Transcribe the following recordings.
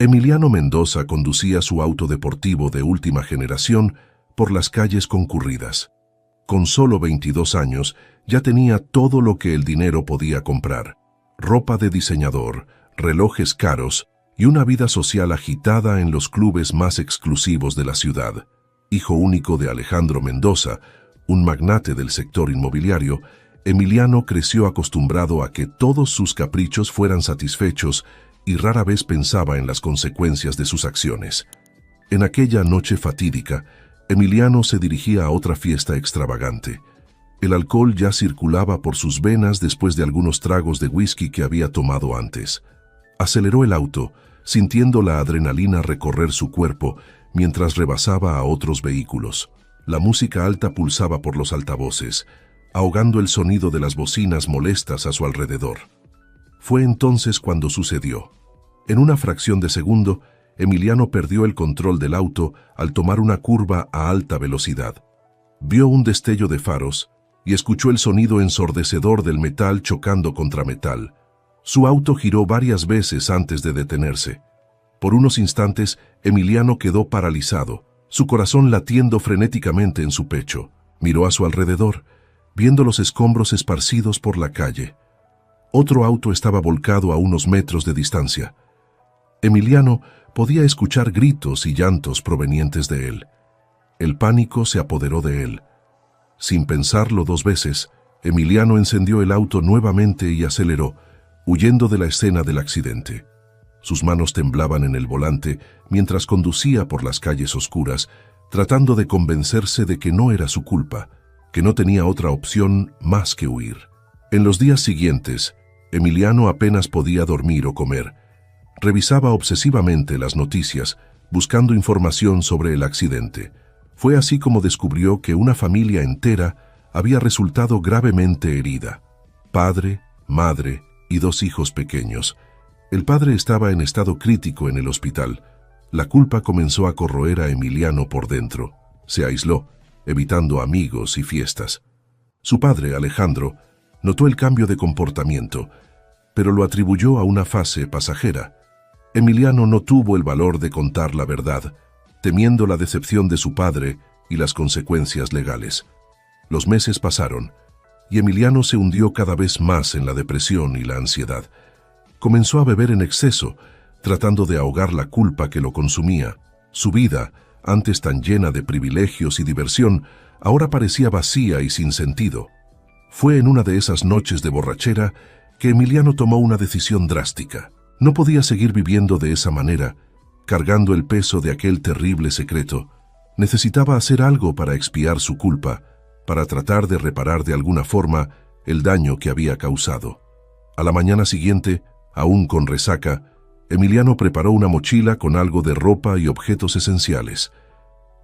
Emiliano Mendoza conducía su auto deportivo de última generación por las calles concurridas. Con solo 22 años, ya tenía todo lo que el dinero podía comprar: ropa de diseñador, relojes caros y una vida social agitada en los clubes más exclusivos de la ciudad. Hijo único de Alejandro Mendoza, un magnate del sector inmobiliario, Emiliano creció acostumbrado a que todos sus caprichos fueran satisfechos y rara vez pensaba en las consecuencias de sus acciones. En aquella noche fatídica, Emiliano se dirigía a otra fiesta extravagante. El alcohol ya circulaba por sus venas después de algunos tragos de whisky que había tomado antes. Aceleró el auto, sintiendo la adrenalina recorrer su cuerpo mientras rebasaba a otros vehículos. La música alta pulsaba por los altavoces, ahogando el sonido de las bocinas molestas a su alrededor. Fue entonces cuando sucedió. En una fracción de segundo, Emiliano perdió el control del auto al tomar una curva a alta velocidad. Vio un destello de faros y escuchó el sonido ensordecedor del metal chocando contra metal. Su auto giró varias veces antes de detenerse. Por unos instantes, Emiliano quedó paralizado, su corazón latiendo frenéticamente en su pecho. Miró a su alrededor, viendo los escombros esparcidos por la calle. Otro auto estaba volcado a unos metros de distancia. Emiliano podía escuchar gritos y llantos provenientes de él. El pánico se apoderó de él. Sin pensarlo dos veces, Emiliano encendió el auto nuevamente y aceleró, huyendo de la escena del accidente. Sus manos temblaban en el volante mientras conducía por las calles oscuras, tratando de convencerse de que no era su culpa, que no tenía otra opción más que huir. En los días siguientes, Emiliano apenas podía dormir o comer. Revisaba obsesivamente las noticias, buscando información sobre el accidente. Fue así como descubrió que una familia entera había resultado gravemente herida: padre, madre y 2 hijos pequeños. El padre estaba en estado crítico en el hospital. La culpa comenzó a corroer a Emiliano por dentro. Se aisló, evitando amigos y fiestas. Su padre, Alejandro, notó el cambio de comportamiento, pero lo atribuyó a una fase pasajera. Emiliano no tuvo el valor de contar la verdad, temiendo la decepción de su padre y las consecuencias legales. Los meses pasaron, y Emiliano se hundió cada vez más en la depresión y la ansiedad. Comenzó a beber en exceso, tratando de ahogar la culpa que lo consumía. Su vida, antes tan llena de privilegios y diversión, ahora parecía vacía y sin sentido. Fue en una de esas noches de borrachera que Emiliano tomó una decisión drástica. No podía seguir viviendo de esa manera, cargando el peso de aquel terrible secreto. Necesitaba hacer algo para expiar su culpa, para tratar de reparar de alguna forma el daño que había causado. A la mañana siguiente, aún con resaca, Emiliano preparó una mochila con algo de ropa y objetos esenciales.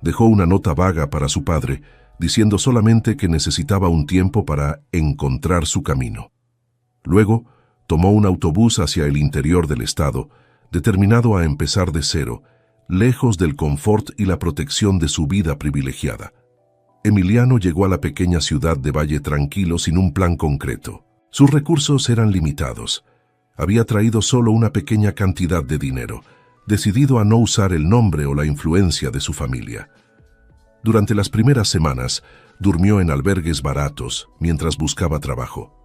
Dejó una nota vaga para su padre, diciendo solamente que necesitaba un tiempo para encontrar su camino. Luego, tomó un autobús hacia el interior del estado, determinado a empezar de cero, lejos del confort y la protección de su vida privilegiada. Emiliano llegó a la pequeña ciudad de Valle Tranquilo sin un plan concreto. Sus recursos eran limitados. Había traído solo una pequeña cantidad de dinero, decidido a no usar el nombre o la influencia de su familia. Durante las primeras semanas, durmió en albergues baratos mientras buscaba trabajo.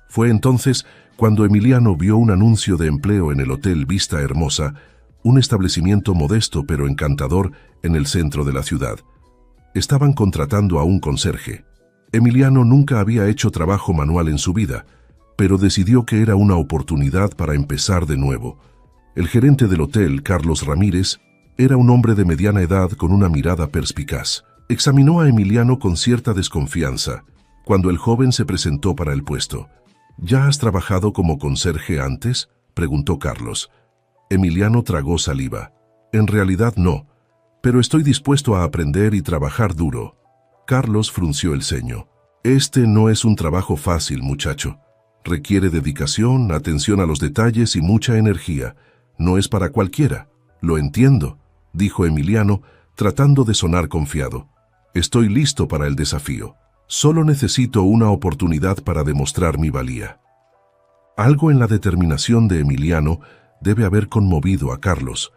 Fue entonces cuando Emiliano vio un anuncio de empleo en el Hotel Vista Hermosa, un establecimiento modesto pero encantador en el centro de la ciudad. Estaban contratando a un conserje. Emiliano nunca había hecho trabajo manual en su vida, pero decidió que era una oportunidad para empezar de nuevo. El gerente del hotel, Carlos Ramírez, era un hombre de mediana edad con una mirada perspicaz. Examinó a Emiliano con cierta desconfianza cuando el joven se presentó para el puesto. ¿Ya has trabajado como conserje antes?, preguntó Carlos. Emiliano tragó saliva. En realidad no, pero estoy dispuesto a aprender y trabajar duro. Carlos frunció el ceño. Este no es un trabajo fácil, muchacho. Requiere dedicación, atención a los detalles y mucha energía. No es para cualquiera. Lo entiendo, dijo Emiliano, tratando de sonar confiado. Estoy listo para el desafío. Solo necesito una oportunidad para demostrar mi valía. Algo en la determinación de Emiliano debe haber conmovido a Carlos,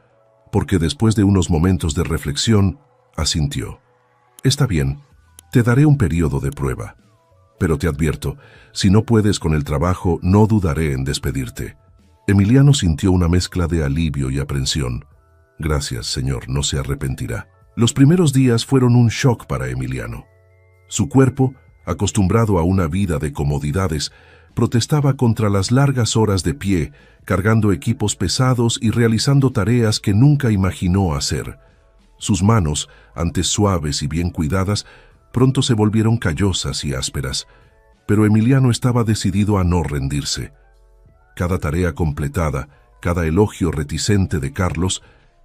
porque después de unos momentos de reflexión, asintió. Está bien, te daré un periodo de prueba. Pero te advierto, si no puedes con el trabajo, no dudaré en despedirte. Emiliano sintió una mezcla de alivio y aprensión. Gracias, señor, no se arrepentirá. Los primeros días fueron un shock para Emiliano. Su cuerpo, acostumbrado a una vida de comodidades, protestaba contra las largas horas de pie, cargando equipos pesados y realizando tareas que nunca imaginó hacer. Sus manos, antes suaves y bien cuidadas, pronto se volvieron callosas y ásperas, pero Emiliano estaba decidido a no rendirse. Cada tarea completada, cada elogio reticente de Carlos,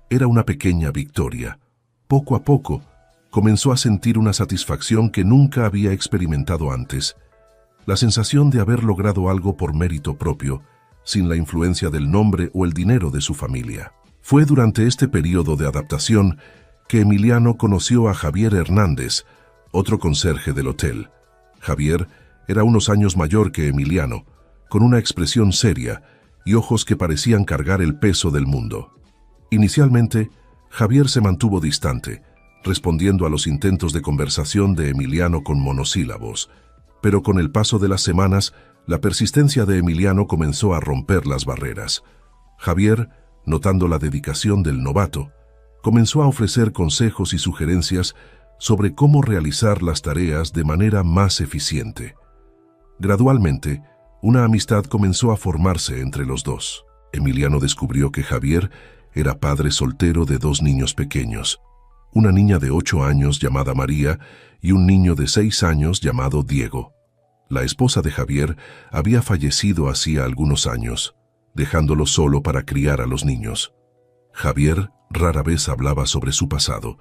era una pequeña victoria. Poco a poco, comenzó a sentir una satisfacción que nunca había experimentado antes. La sensación de haber logrado algo por mérito propio, sin la influencia del nombre o el dinero de su familia. Fue durante este periodo de adaptación que Emiliano conoció a Javier Hernández, otro conserje del hotel. Javier era unos años mayor que Emiliano, con una expresión seria y ojos que parecían cargar el peso del mundo. Inicialmente, Javier se mantuvo distante, respondiendo a los intentos de conversación de Emiliano con monosílabos, pero con el paso de las semanas, la persistencia de Emiliano comenzó a romper las barreras. Javier, notando la dedicación del novato, comenzó a ofrecer consejos y sugerencias sobre cómo realizar las tareas de manera más eficiente. Gradualmente, una amistad comenzó a formarse entre los dos. Emiliano descubrió que Javier era padre soltero de 2 niños pequeños, una niña de 8 años llamada María y un niño de 6 años llamado Diego. La esposa de Javier había fallecido hacía algunos años, dejándolo solo para criar a los niños. Javier rara vez hablaba sobre su pasado,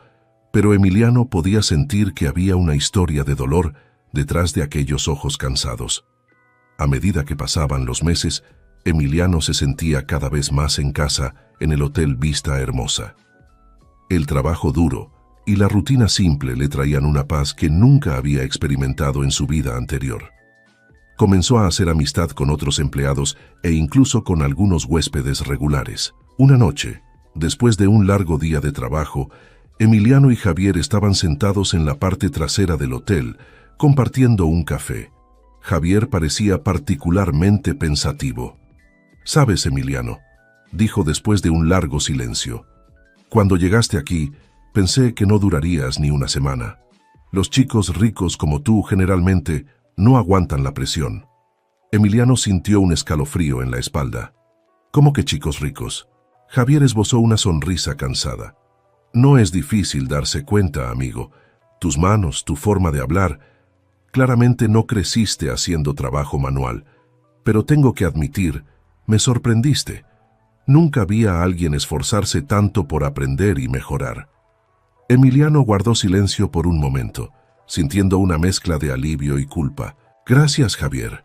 pero Emiliano podía sentir que había una historia de dolor detrás de aquellos ojos cansados. A medida que pasaban los meses, Emiliano se sentía cada vez más en casa en el Hotel Vista Hermosa. El trabajo duro y la rutina simple le traían una paz que nunca había experimentado en su vida anterior. Comenzó a hacer amistad con otros empleados e incluso con algunos huéspedes regulares. Una noche, después de un largo día de trabajo, Emiliano y Javier estaban sentados en la parte trasera del hotel, compartiendo un café. Javier parecía particularmente pensativo. «Sabes, Emiliano», dijo después de un largo silencio, «cuando llegaste aquí, pensé que no durarías ni una semana. Los chicos ricos como tú generalmente no aguantan la presión». Emiliano sintió un escalofrío en la espalda. «¿Cómo que chicos ricos?». Javier esbozó una sonrisa cansada. «No es difícil darse cuenta, amigo. Tus manos, tu forma de hablar. Claramente no creciste haciendo trabajo manual. Pero tengo que admitir, me sorprendiste. Nunca vi a alguien esforzarse tanto por aprender y mejorar». Emiliano guardó silencio por un momento, sintiendo una mezcla de alivio y culpa. «Gracias, Javier.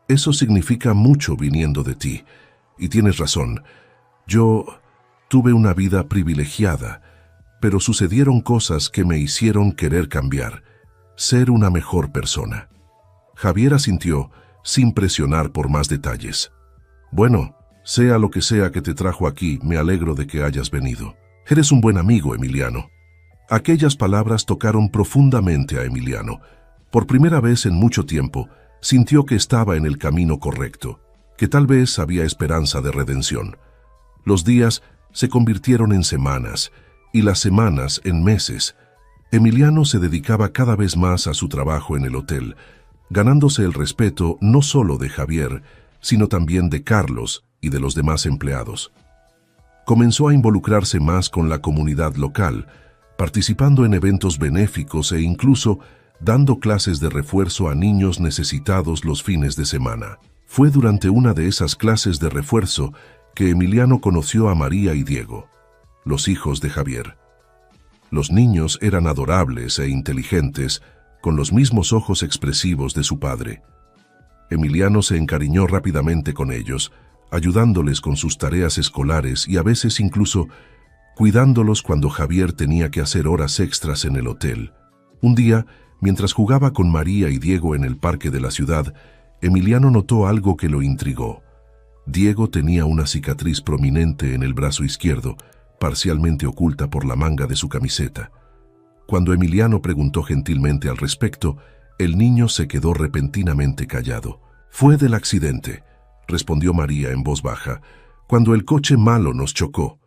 Eso significa mucho viniendo de ti. Y tienes razón. Yo tuve una vida privilegiada, pero sucedieron cosas que me hicieron querer cambiar, ser una mejor persona». Javier asintió, sin presionar por más detalles. «Bueno, sea lo que sea que te trajo aquí, me alegro de que hayas venido. Eres un buen amigo, Emiliano». Aquellas palabras tocaron profundamente a Emiliano. Por primera vez en mucho tiempo, sintió que estaba en el camino correcto, que tal vez había esperanza de redención. Los días se convirtieron en semanas, y las semanas en meses. Emiliano se dedicaba cada vez más a su trabajo en el hotel, ganándose el respeto no solo de Javier, sino también de Carlos y de los demás empleados. Comenzó a involucrarse más con la comunidad local, participando en eventos benéficos e incluso dando clases de refuerzo a niños necesitados los fines de semana. Fue durante una de esas clases de refuerzo que Emiliano conoció a María y Diego, los hijos de Javier. Los niños eran adorables e inteligentes, con los mismos ojos expresivos de su padre. Emiliano se encariñó rápidamente con ellos, ayudándoles con sus tareas escolares y a veces incluso cuidándolos cuando Javier tenía que hacer horas extras en el hotel. Un día, mientras jugaba con María y Diego en el parque de la ciudad, Emiliano notó algo que lo intrigó. Diego tenía una cicatriz prominente en el brazo izquierdo, parcialmente oculta por la manga de su camiseta. Cuando Emiliano preguntó gentilmente al respecto, el niño se quedó repentinamente callado. «Fue del accidente», respondió María en voz baja, «cuando el coche malo nos chocó».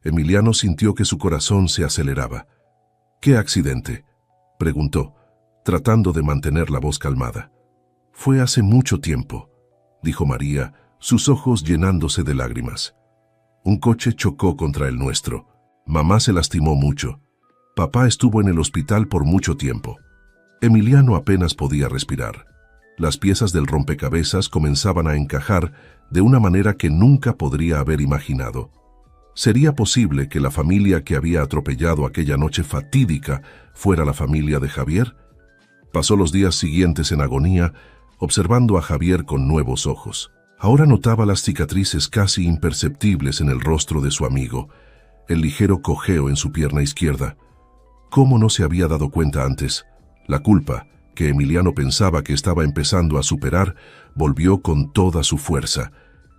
Emiliano sintió que su corazón se aceleraba. «¿Qué accidente?», preguntó, tratando de mantener la voz calmada. «Fue hace mucho tiempo», dijo María, sus ojos llenándose de lágrimas. «Un coche chocó contra el nuestro. Mamá se lastimó mucho. Papá estuvo en el hospital por mucho tiempo». Emiliano apenas podía respirar. Las piezas del rompecabezas comenzaban a encajar de una manera que nunca podría haber imaginado. ¿Sería posible que la familia que había atropellado aquella noche fatídica fuera la familia de Javier? Pasó los días siguientes en agonía, observando a Javier con nuevos ojos. Ahora notaba las cicatrices casi imperceptibles en el rostro de su amigo, el ligero cojeo en su pierna izquierda. ¿Cómo no se había dado cuenta antes? La culpa, que Emiliano pensaba que estaba empezando a superar, volvió con toda su fuerza.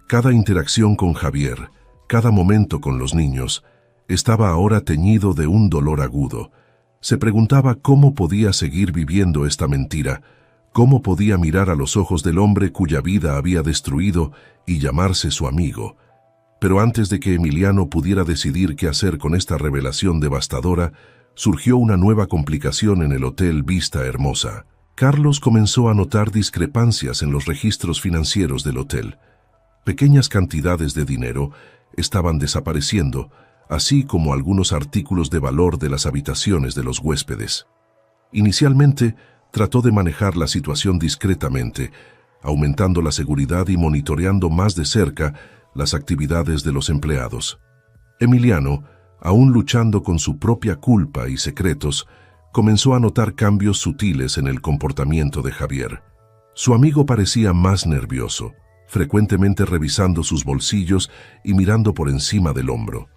Cada interacción con Javier, cada momento con los niños, estaba ahora teñido de un dolor agudo. Se preguntaba cómo podía seguir viviendo esta mentira, cómo podía mirar a los ojos del hombre cuya vida había destruido y llamarse su amigo. Pero antes de que Emiliano pudiera decidir qué hacer con esta revelación devastadora, surgió una nueva complicación en el Hotel Vista Hermosa. Carlos comenzó a notar discrepancias en los registros financieros del hotel. Pequeñas cantidades de dinero estaban desapareciendo, así como algunos artículos de valor de las habitaciones de los huéspedes. Inicialmente, trató de manejar la situación discretamente, aumentando la seguridad y monitoreando más de cerca las actividades de los empleados. Emiliano, aún luchando con su propia culpa y secretos, comenzó a notar cambios sutiles en el comportamiento de Javier. Su amigo parecía más nervioso, frecuentemente revisando sus bolsillos y mirando por encima del hombro.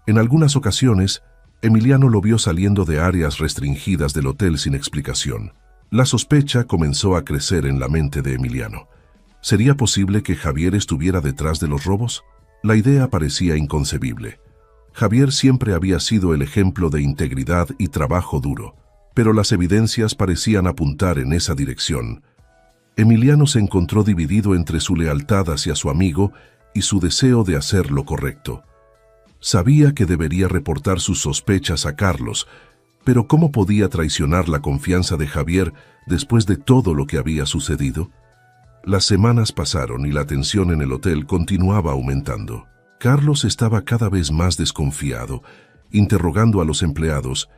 En algunas ocasiones, Emiliano lo vio saliendo de áreas restringidas del hotel sin explicación. La sospecha comenzó a crecer en la mente de Emiliano. ¿Sería posible que Javier estuviera detrás de los robos? La idea parecía inconcebible. Javier siempre había sido el ejemplo de integridad y trabajo duro, pero las evidencias parecían apuntar en esa dirección. Emiliano se encontró dividido entre su lealtad hacia su amigo y su deseo de hacer lo correcto. Sabía que debería reportar sus sospechas a Carlos, pero ¿cómo podía traicionar la confianza de Javier después de todo lo que había sucedido? Las semanas pasaron y la tensión en el hotel continuaba aumentando. Carlos estaba cada vez más desconfiado, interrogando a los empleados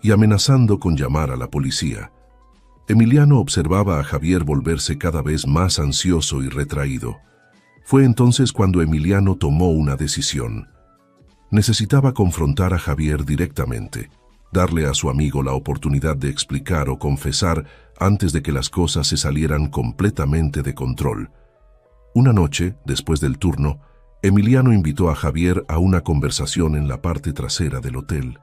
y amenazando con llamar a la policía. Emiliano observaba a Javier volverse cada vez más ansioso y retraído. Fue entonces cuando Emiliano tomó una decisión. Necesitaba confrontar a Javier directamente, darle a su amigo la oportunidad de explicar o confesar antes de que las cosas se salieran completamente de control. Una noche, después del turno, Emiliano invitó a Javier a una conversación en la parte trasera del hotel.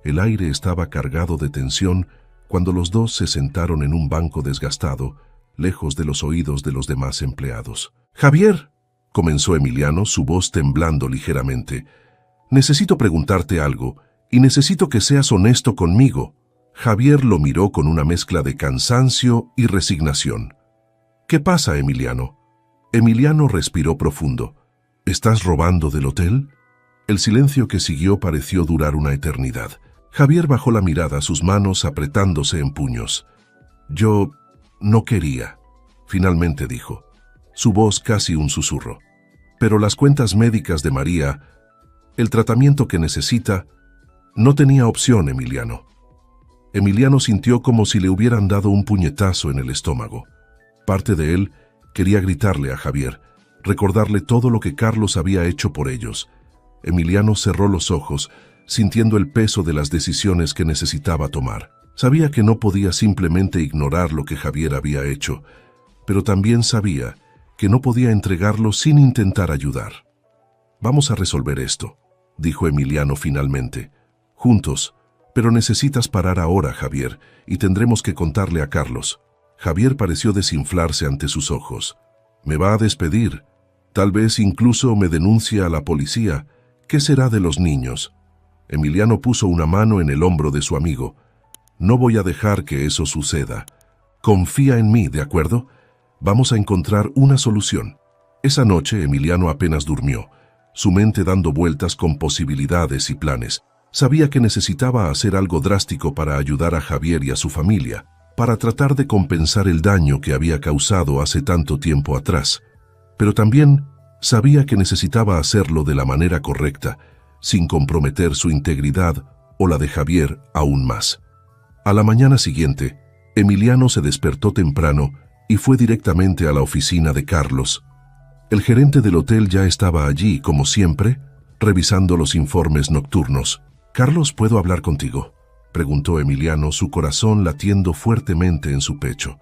El aire estaba cargado de tensión cuando los dos se sentaron en un banco desgastado, lejos de los oídos de los demás empleados. «Javier», comenzó Emiliano, su voz temblando ligeramente, «necesito preguntarte algo, y necesito que seas honesto conmigo». Javier lo miró con una mezcla de cansancio y resignación. «¿Qué pasa, Emiliano?» Emiliano respiró profundo. «¿Estás robando del hotel?». El silencio que siguió pareció durar una eternidad. Javier bajó la mirada, sus manos apretándose en puños. «Yo no quería», finalmente dijo, su voz casi un susurro. «Pero las cuentas médicas de María, el tratamiento que necesita, no tenía opción, Emiliano». Emiliano sintió como si le hubieran dado un puñetazo en el estómago. Parte de él quería gritarle a Javier, recordarle todo lo que Carlos había hecho por ellos. Emiliano cerró los ojos, sintiendo el peso de las decisiones que necesitaba tomar. Sabía que no podía simplemente ignorar lo que Javier había hecho, pero también sabía que no podía entregarlo sin intentar ayudar. «Vamos a resolver esto», dijo Emiliano finalmente. «Juntos, pero necesitas parar ahora, Javier, y tendremos que contarle a Carlos». Javier pareció desinflarse ante sus ojos. «¿Me va a despedir?». Tal vez incluso me denuncie a la policía. ¿Qué será de los niños? Emiliano puso una mano en el hombro de su amigo. No voy a dejar que eso suceda. Confía en mí, ¿de acuerdo? Vamos a encontrar una solución. Esa noche Emiliano apenas durmió, su mente dando vueltas con posibilidades y planes. Sabía que necesitaba hacer algo drástico para ayudar a Javier y a su familia, para tratar de compensar el daño que había causado hace tanto tiempo atrás. Pero también sabía que necesitaba hacerlo de la manera correcta, sin comprometer su integridad o la de Javier aún más. A la mañana siguiente, Emiliano se despertó temprano y fue directamente a la oficina de Carlos. El gerente del hotel ya estaba allí, como siempre, revisando los informes nocturnos. «Carlos, ¿puedo hablar contigo?», preguntó Emiliano, su corazón latiendo fuertemente en su pecho.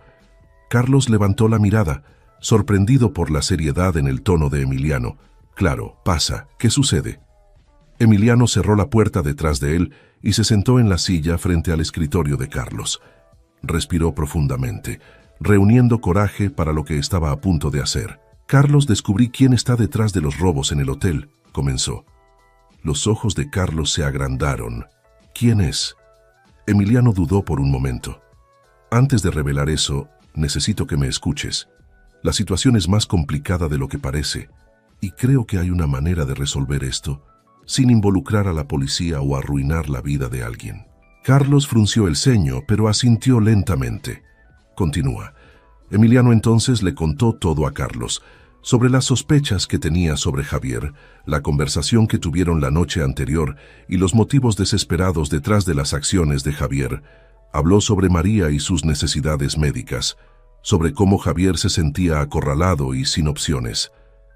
Carlos levantó la mirada, sorprendido por la seriedad en el tono de Emiliano. «Claro, pasa. ¿Qué sucede?». Emiliano cerró la puerta detrás de él y se sentó en la silla frente al escritorio de Carlos. Respiró profundamente, reuniendo coraje para lo que estaba a punto de hacer. «Carlos, descubrí quién está detrás de los robos en el hotel», comenzó. Los ojos de Carlos se agrandaron. «¿Quién es?». Emiliano dudó por un momento. «Antes de revelar eso, necesito que me escuches. La situación es más complicada de lo que parece, y creo que hay una manera de resolver esto, sin involucrar a la policía o arruinar la vida de alguien». Carlos frunció el ceño, pero asintió lentamente. Continúa. Emiliano entonces le contó todo a Carlos, sobre las sospechas que tenía sobre Javier, la conversación que tuvieron la noche anterior y los motivos desesperados detrás de las acciones de Javier. Habló sobre María y sus necesidades médicas, sobre cómo Javier se sentía acorralado y sin opciones.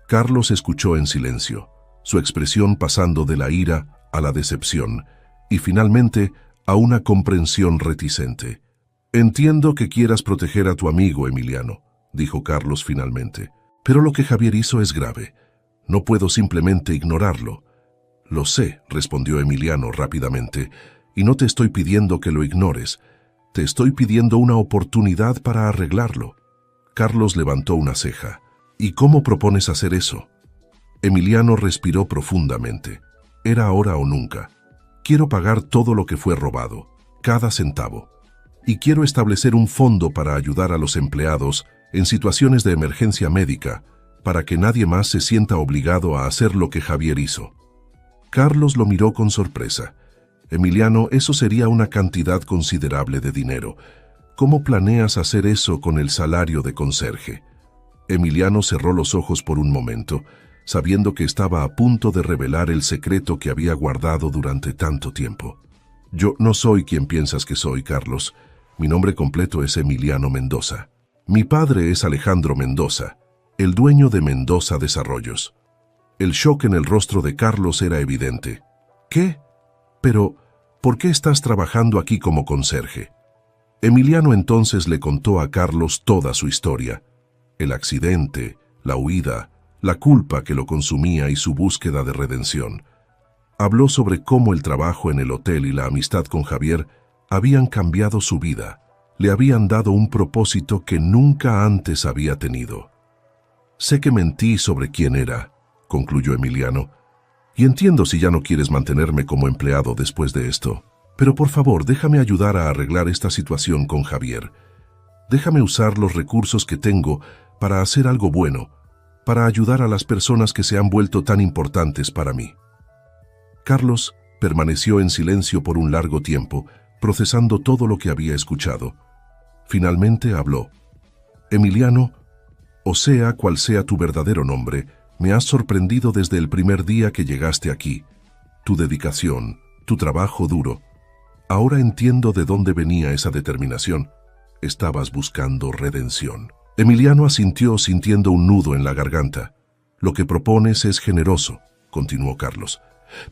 Carlos escuchó en silencio, su expresión pasando de la ira a la decepción y finalmente a una comprensión reticente. «Entiendo que quieras proteger a tu amigo, Emiliano», dijo Carlos finalmente. «Pero lo que Javier hizo es grave. No puedo simplemente ignorarlo». «Lo sé», respondió Emiliano rápidamente, «y no te estoy pidiendo que lo ignores. Te estoy pidiendo una oportunidad para arreglarlo». Carlos levantó una ceja. «¿Y cómo propones hacer eso?». Emiliano respiró profundamente. «Era ahora o nunca. Quiero pagar todo lo que fue robado, cada centavo. Y quiero establecer un fondo para ayudar a los empleados en situaciones de emergencia médica, para que nadie más se sienta obligado a hacer lo que Javier hizo». Carlos lo miró con sorpresa. «Emiliano, eso sería una cantidad considerable de dinero. ¿Cómo planeas hacer eso con el salario de conserje?». Emiliano cerró los ojos por un momento, sabiendo que estaba a punto de revelar el secreto que había guardado durante tanto tiempo. «Yo no soy quien piensas que soy, Carlos. Mi nombre completo es Emiliano Mendoza. Mi padre es Alejandro Mendoza, el dueño de Mendoza Desarrollos». El shock en el rostro de Carlos era evidente. «¿Qué? Pero, ¿por qué estás trabajando aquí como conserje?». Emiliano entonces le contó a Carlos toda su historia. El accidente, la huida, la culpa que lo consumía y su búsqueda de redención. Habló sobre cómo el trabajo en el hotel y la amistad con Javier habían cambiado su vida, le habían dado un propósito que nunca antes había tenido. «Sé que mentí sobre quién era», concluyó Emiliano, «y entiendo si ya no quieres mantenerme como empleado después de esto. Pero por favor, déjame ayudar a arreglar esta situación con Javier. Déjame usar los recursos que tengo para hacer algo bueno, para ayudar a las personas que se han vuelto tan importantes para mí». Carlos permaneció en silencio por un largo tiempo, procesando todo lo que había escuchado. Finalmente habló. «Emiliano, o sea cual sea tu verdadero nombre, me has sorprendido desde el primer día que llegaste aquí. Tu dedicación, tu trabajo duro. Ahora entiendo de dónde venía esa determinación. Estabas buscando redención». Emiliano asintió sintiendo un nudo en la garganta. «Lo que propones es generoso», continuó Carlos,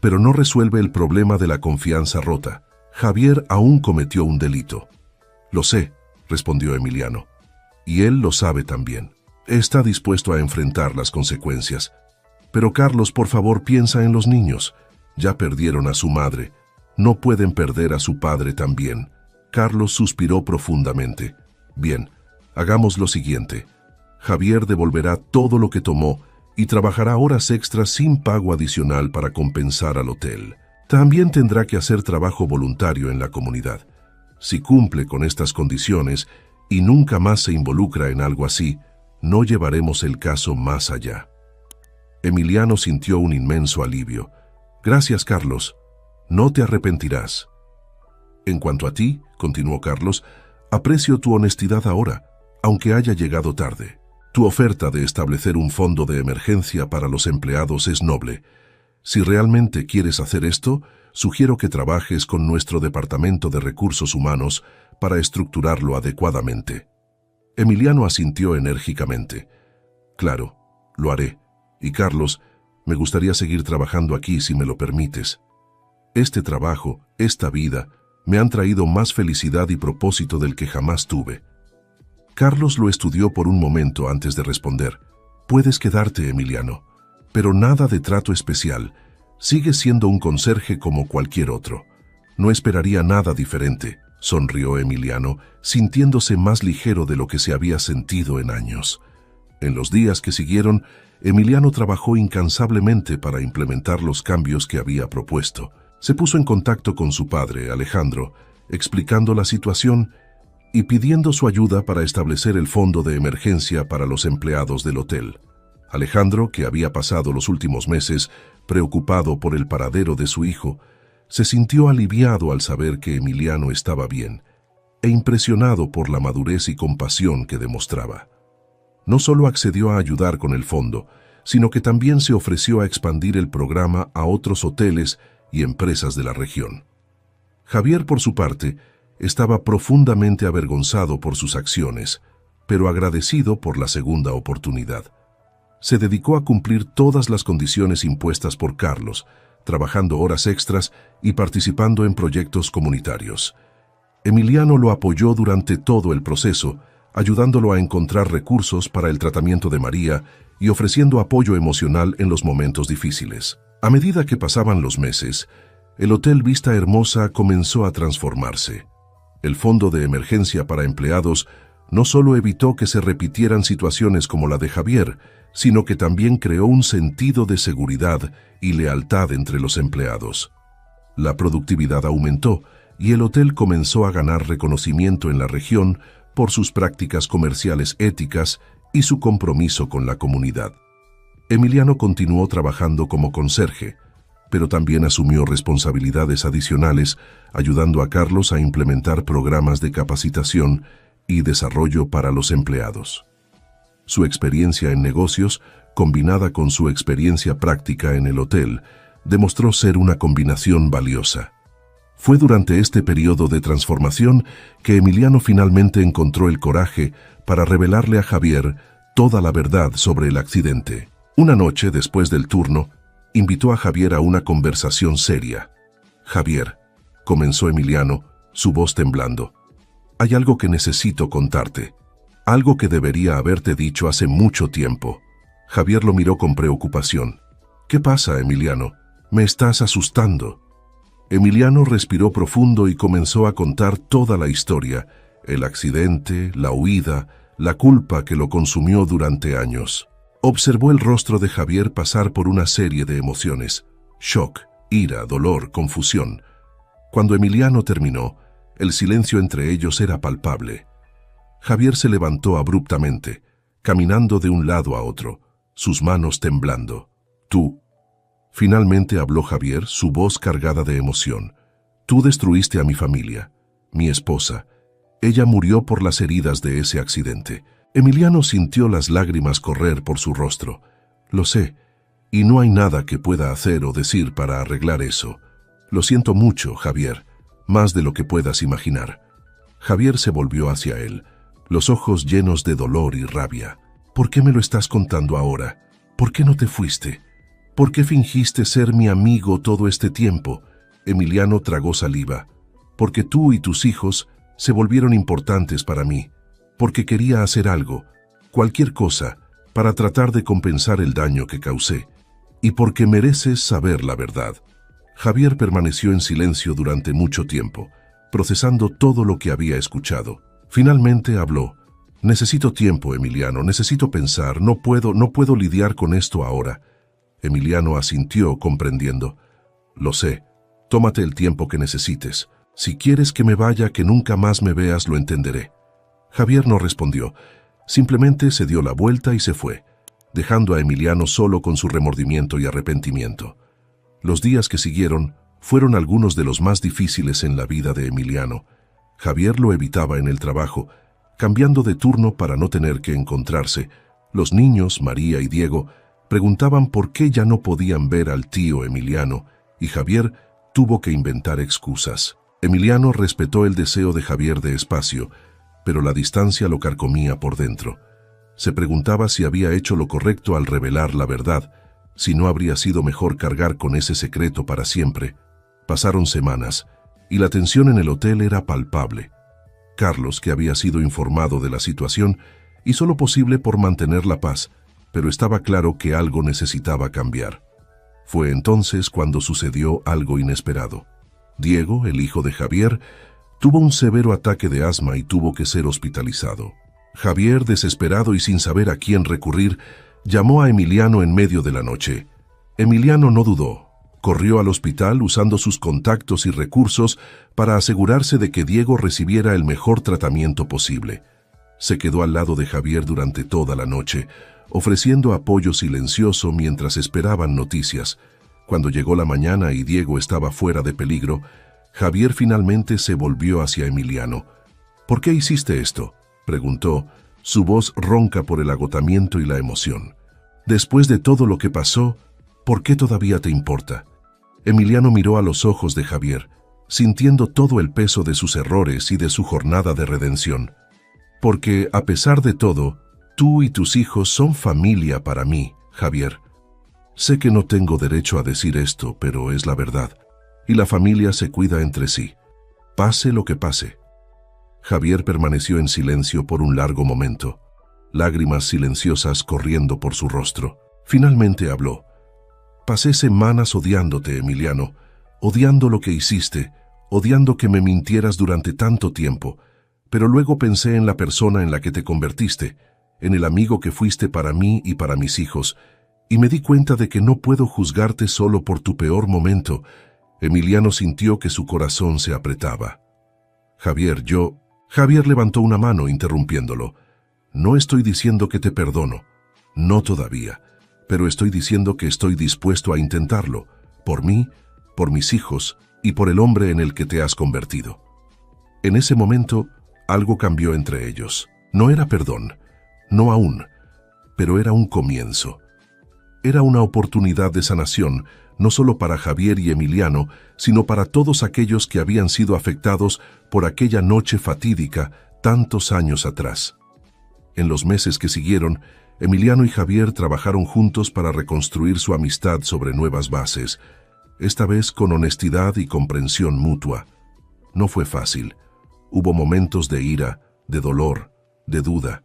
«pero no resuelve el problema de la confianza rota. Javier aún cometió un delito». «Lo sé», respondió Emiliano, «y él lo sabe también. Está dispuesto a enfrentar las consecuencias. Pero Carlos, por favor, piensa en los niños. Ya perdieron a su madre. No pueden perder a su padre también». Carlos suspiró profundamente. «Bien, hagamos lo siguiente. Javier devolverá todo lo que tomó y trabajará horas extras sin pago adicional para compensar al hotel. También tendrá que hacer trabajo voluntario en la comunidad. Si cumple con estas condiciones y nunca más se involucra en algo así, no llevaremos el caso más allá. Emiliano sintió un inmenso alivio. Gracias, Carlos. No te arrepentirás. En cuanto a ti, continuó Carlos, aprecio tu honestidad ahora, aunque haya llegado tarde. Tu oferta de establecer un fondo de emergencia para los empleados es noble. Si realmente quieres hacer esto, sugiero que trabajes con nuestro Departamento de Recursos Humanos para estructurarlo adecuadamente. Emiliano asintió enérgicamente. Claro, lo haré. Y Carlos, me gustaría seguir trabajando aquí si me lo permites. Este trabajo, esta vida, me han traído más felicidad y propósito del que jamás tuve. Carlos lo estudió por un momento antes de responder. Puedes quedarte, Emiliano, pero nada de trato especial. Sigues siendo un conserje como cualquier otro. No esperaría nada diferente, sonrió Emiliano, sintiéndose más ligero de lo que se había sentido en años. En los días que siguieron, Emiliano trabajó incansablemente para implementar los cambios que había propuesto. Se puso en contacto con su padre, Alejandro, explicando la situación y pidiendo su ayuda para establecer el fondo de emergencia para los empleados del hotel. Alejandro, que había pasado los últimos meses preocupado por el paradero de su hijo, se sintió aliviado al saber que Emiliano estaba bien e impresionado por la madurez y compasión que demostraba. No solo accedió a ayudar con el fondo, sino que también se ofreció a expandir el programa a otros hoteles y empresas de la región. Javier, por su parte, estaba profundamente avergonzado por sus acciones, pero agradecido por la segunda oportunidad. Se dedicó a cumplir todas las condiciones impuestas por Carlos, trabajando horas extras y participando en proyectos comunitarios. Emiliano lo apoyó durante todo el proceso, ayudándolo a encontrar recursos para el tratamiento de María y ofreciendo apoyo emocional en los momentos difíciles. A medida que pasaban los meses, el Hotel Vista Hermosa comenzó a transformarse. El fondo de emergencia para empleados no solo evitó que se repitieran situaciones como la de Javier, sino que también creó un sentido de seguridad y lealtad entre los empleados. La productividad aumentó y el hotel comenzó a ganar reconocimiento en la región por sus prácticas comerciales éticas y su compromiso con la comunidad. Emiliano continuó trabajando como conserje, pero también asumió responsabilidades adicionales, ayudando a Carlos a implementar programas de capacitación y desarrollo para los empleados. Su experiencia en negocios, combinada con su experiencia práctica en el hotel, demostró ser una combinación valiosa. Fue durante este periodo de transformación que Emiliano finalmente encontró el coraje para revelarle a Javier toda la verdad sobre el accidente. Una noche, después del turno, invitó a Javier a una conversación seria. «Javier», comenzó Emiliano, su voz temblando, «hay algo que necesito contarte, algo que debería haberte dicho hace mucho tiempo». Javier lo miró con preocupación. «¿Qué pasa, Emiliano? Me estás asustando». Emiliano respiró profundo y comenzó a contar toda la historia, el accidente, la huida, la culpa que lo consumió durante años. Observó el rostro de Javier pasar por una serie de emociones: shock, ira, dolor, confusión. Cuando Emiliano terminó, el silencio entre ellos era palpable. Javier se levantó abruptamente, caminando de un lado a otro, sus manos temblando. «Tú», finalmente habló Javier, su voz cargada de emoción. «Tú destruiste a mi familia, mi esposa. Ella murió por las heridas de ese accidente». Emiliano sintió las lágrimas correr por su rostro. «Lo sé, y no hay nada que pueda hacer o decir para arreglar eso. Lo siento mucho, Javier, más de lo que puedas imaginar». Javier se volvió hacia él, los ojos llenos de dolor y rabia. «¿Por qué me lo estás contando ahora? ¿Por qué no te fuiste? ¿Por qué fingiste ser mi amigo todo este tiempo?» Emiliano tragó saliva. «Porque tú y tus hijos se volvieron importantes para mí. Porque quería hacer algo, cualquier cosa, para tratar de compensar el daño que causé. Y porque mereces saber la verdad». Javier permaneció en silencio durante mucho tiempo, procesando todo lo que había escuchado. Finalmente habló. Necesito tiempo, Emiliano, necesito pensar, no puedo lidiar con esto ahora. Emiliano asintió, comprendiendo. Lo sé, tómate el tiempo que necesites. Si quieres que me vaya, que nunca más me veas, lo entenderé. Javier no respondió, simplemente se dio la vuelta y se fue, dejando a Emiliano solo con su remordimiento y arrepentimiento. Los días que siguieron fueron algunos de los más difíciles en la vida de Emiliano. Javier lo evitaba en el trabajo, cambiando de turno para no tener que encontrarse. Los niños, María y Diego, preguntaban por qué ya no podían ver al tío Emiliano, y Javier tuvo que inventar excusas. Emiliano respetó el deseo de Javier de espacio, pero la distancia lo carcomía por dentro. Se preguntaba si había hecho lo correcto al revelar la verdad, si no habría sido mejor cargar con ese secreto para siempre. Pasaron semanas, y la tensión en el hotel era palpable. Carlos, que había sido informado de la situación, hizo lo posible por mantener la paz, pero estaba claro que algo necesitaba cambiar. Fue entonces cuando sucedió algo inesperado. Diego, el hijo de Javier, tuvo un severo ataque de asma y tuvo que ser hospitalizado. Javier, desesperado y sin saber a quién recurrir, llamó a Emiliano en medio de la noche. Emiliano no dudó. Corrió al hospital usando sus contactos y recursos para asegurarse de que Diego recibiera el mejor tratamiento posible. Se quedó al lado de Javier durante toda la noche, ofreciendo apoyo silencioso mientras esperaban noticias. Cuando llegó la mañana y Diego estaba fuera de peligro, Javier finalmente se volvió hacia Emiliano. «¿Por qué hiciste esto?», preguntó, su voz ronca por el agotamiento y la emoción. «Después de todo lo que pasó, ¿por qué todavía te importa?». Emiliano miró a los ojos de Javier, sintiendo todo el peso de sus errores y de su jornada de redención. «Porque, a pesar de todo, tú y tus hijos son familia para mí, Javier. Sé que no tengo derecho a decir esto, pero es la verdad, y la familia se cuida entre sí, pase lo que pase». Javier permaneció en silencio por un largo momento, lágrimas silenciosas corriendo por su rostro. Finalmente habló. «Pasé semanas odiándote, Emiliano, odiando lo que hiciste, odiando que me mintieras durante tanto tiempo, pero luego pensé en la persona en la que te convertiste, en el amigo que fuiste para mí y para mis hijos, y me di cuenta de que no puedo juzgarte solo por tu peor momento». Emiliano sintió que su corazón se apretaba. Javier levantó una mano interrumpiéndolo. «No estoy diciendo que te perdono, no todavía, pero estoy diciendo que estoy dispuesto a intentarlo, por mí, por mis hijos y por el hombre en el que te has convertido». En ese momento, algo cambió entre ellos. No era perdón, no aún, pero era un comienzo. Era una oportunidad de sanación, no solo para Javier y Emiliano, sino para todos aquellos que habían sido afectados por aquella noche fatídica tantos años atrás. En los meses que siguieron, Emiliano y Javier trabajaron juntos para reconstruir su amistad sobre nuevas bases, esta vez con honestidad y comprensión mutua. No fue fácil. Hubo momentos de ira, de dolor, de duda.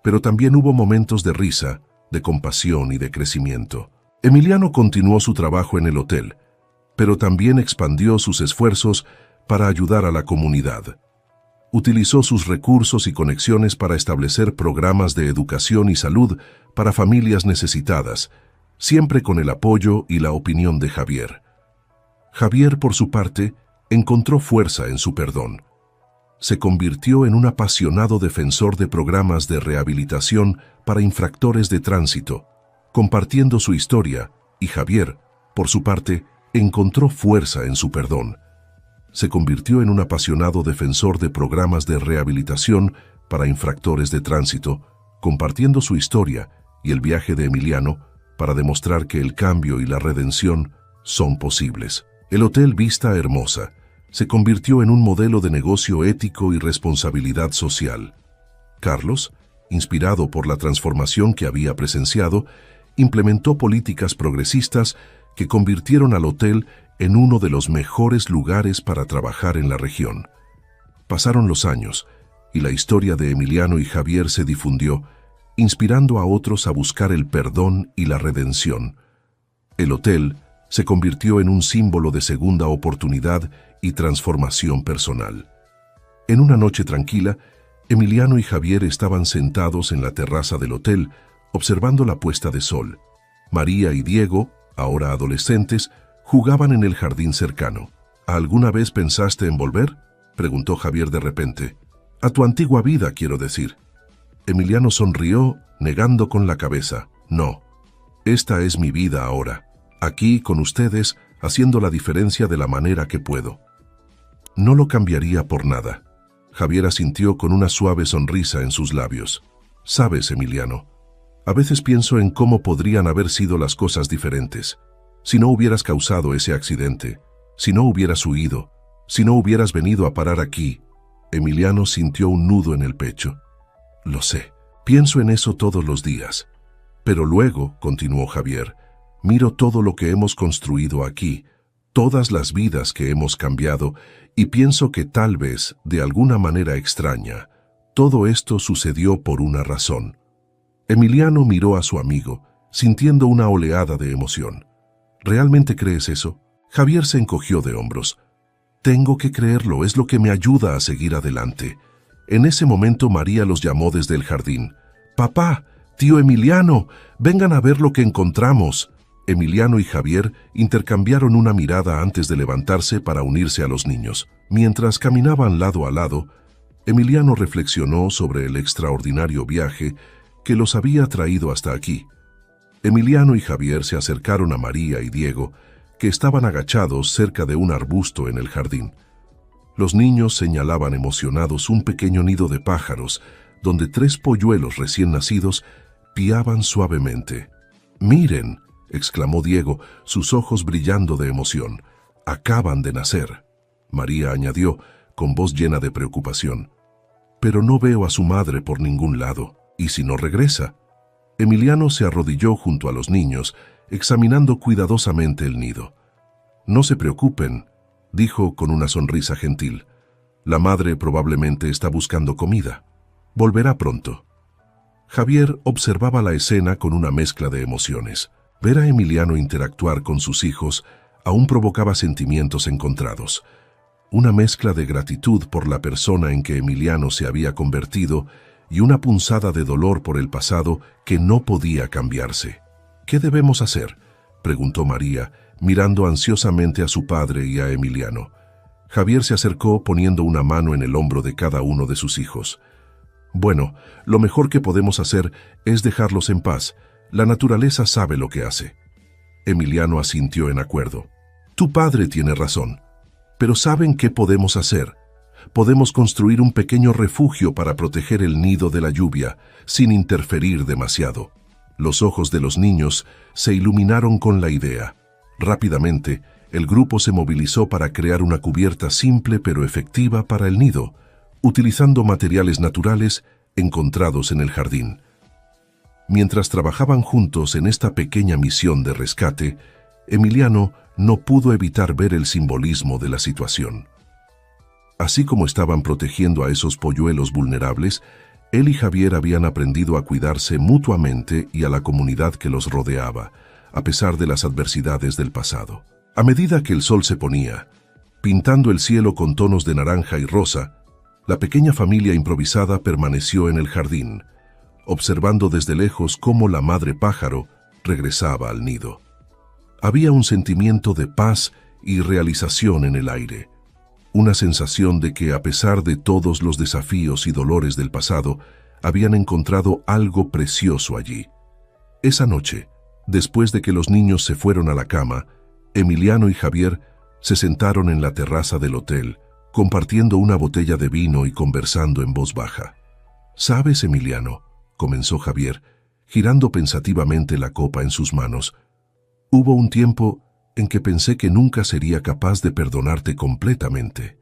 Pero también hubo momentos de risa, de compasión y de crecimiento. Emiliano continuó su trabajo en el hotel, pero también expandió sus esfuerzos para ayudar a la comunidad. Utilizó sus recursos y conexiones para establecer programas de educación y salud para familias necesitadas, siempre con el apoyo y la opinión de Javier. Javier, por su parte, encontró fuerza en su perdón. Se convirtió en un apasionado defensor de programas de rehabilitación para infractores de tránsito, compartiendo su historia, y Javier, por su parte, encontró fuerza en su perdón. Se convirtió en un apasionado defensor de programas de rehabilitación para infractores de tránsito, compartiendo su historia y el viaje de Emiliano para demostrar que el cambio y la redención son posibles. El Hotel Vista Hermosa se convirtió en un modelo de negocio ético y responsabilidad social. Carlos, inspirado por la transformación que había presenciado, implementó políticas progresistas que convirtieron al hotel en uno de los mejores lugares para trabajar en la región. Pasaron los años y la historia de Emiliano y Javier se difundió, inspirando a otros a buscar el perdón y la redención. El hotel se convirtió en un símbolo de segunda oportunidad y transformación personal. En una noche tranquila, Emiliano y Javier estaban sentados en la terraza del hotel, observando la puesta de sol. María y Diego, ahora adolescentes, jugaban en el jardín cercano. ¿Alguna vez pensaste en volver?, preguntó Javier de repente. A tu antigua vida, quiero decir. Emiliano sonrió, negando con la cabeza. No, esta es mi vida ahora, aquí con ustedes, haciendo la diferencia de la manera que puedo. No lo cambiaría por nada. Javier asintió con una suave sonrisa en sus labios. Sabes, Emiliano, a veces pienso en cómo podrían haber sido las cosas diferentes. Si no hubieras causado ese accidente, si no hubieras huido, si no hubieras venido a parar aquí. Emiliano sintió un nudo en el pecho. Lo sé, pienso en eso todos los días. Pero luego, continuó Javier, miro todo lo que hemos construido aquí, todas las vidas que hemos cambiado, y pienso que tal vez, de alguna manera extraña, todo esto sucedió por una razón. Emiliano miró a su amigo, sintiendo una oleada de emoción. ¿Realmente crees eso? Javier se encogió de hombros. Tengo que creerlo, es lo que me ayuda a seguir adelante. En ese momento María los llamó desde el jardín. «Papá, tío Emiliano, vengan a ver lo que encontramos». Emiliano y Javier intercambiaron una mirada antes de levantarse para unirse a los niños. Mientras caminaban lado a lado, Emiliano reflexionó sobre el extraordinario viaje que los había traído hasta aquí. Emiliano y Javier se acercaron a María y Diego, que estaban agachados cerca de un arbusto en el jardín. Los niños señalaban emocionados un pequeño nido de pájaros, donde 3 polluelos recién nacidos piaban suavemente. «Miren», exclamó Diego, sus ojos brillando de emoción. «Acaban de nacer». María añadió, con voz llena de preocupación. «Pero no veo a su madre por ningún lado. ¿Y si no regresa?». Emiliano se arrodilló junto a los niños, examinando cuidadosamente el nido. «No se preocupen», dijo con una sonrisa gentil. «La madre probablemente está buscando comida. Volverá pronto». Javier observaba la escena con una mezcla de emociones. Ver a Emiliano interactuar con sus hijos aún provocaba sentimientos encontrados. Una mezcla de gratitud por la persona en que Emiliano se había convertido y una punzada de dolor por el pasado que no podía cambiarse. «¿Qué debemos hacer?», preguntó María, mirando ansiosamente a su padre y a Emiliano. Javier se acercó poniendo una mano en el hombro de cada uno de sus hijos. «Bueno, lo mejor que podemos hacer es dejarlos en paz. La naturaleza sabe lo que hace». Emiliano asintió en acuerdo. «Tu padre tiene razón. Pero ¿saben qué podemos hacer? Podemos construir un pequeño refugio para proteger el nido de la lluvia, sin interferir demasiado». Los ojos de los niños se iluminaron con la idea. Rápidamente, el grupo se movilizó para crear una cubierta simple pero efectiva para el nido, utilizando materiales naturales encontrados en el jardín. Mientras trabajaban juntos en esta pequeña misión de rescate, Emiliano no pudo evitar ver el simbolismo de la situación. Así como estaban protegiendo a esos polluelos vulnerables, él y Javier habían aprendido a cuidarse mutuamente y a la comunidad que los rodeaba, a pesar de las adversidades del pasado. A medida que el sol se ponía, pintando el cielo con tonos de naranja y rosa, la pequeña familia improvisada permaneció en el jardín, observando desde lejos cómo la madre pájaro regresaba al nido. Había un sentimiento de paz y realización en el aire, una sensación de que, a pesar de todos los desafíos y dolores del pasado, habían encontrado algo precioso allí. Esa noche, después de que los niños se fueron a la cama, Emiliano y Javier se sentaron en la terraza del hotel, compartiendo una botella de vino y conversando en voz baja. «¿Sabes, Emiliano?», comenzó Javier, girando pensativamente la copa en sus manos. «Hubo un tiempo en que pensé que nunca sería capaz de perdonarte completamente».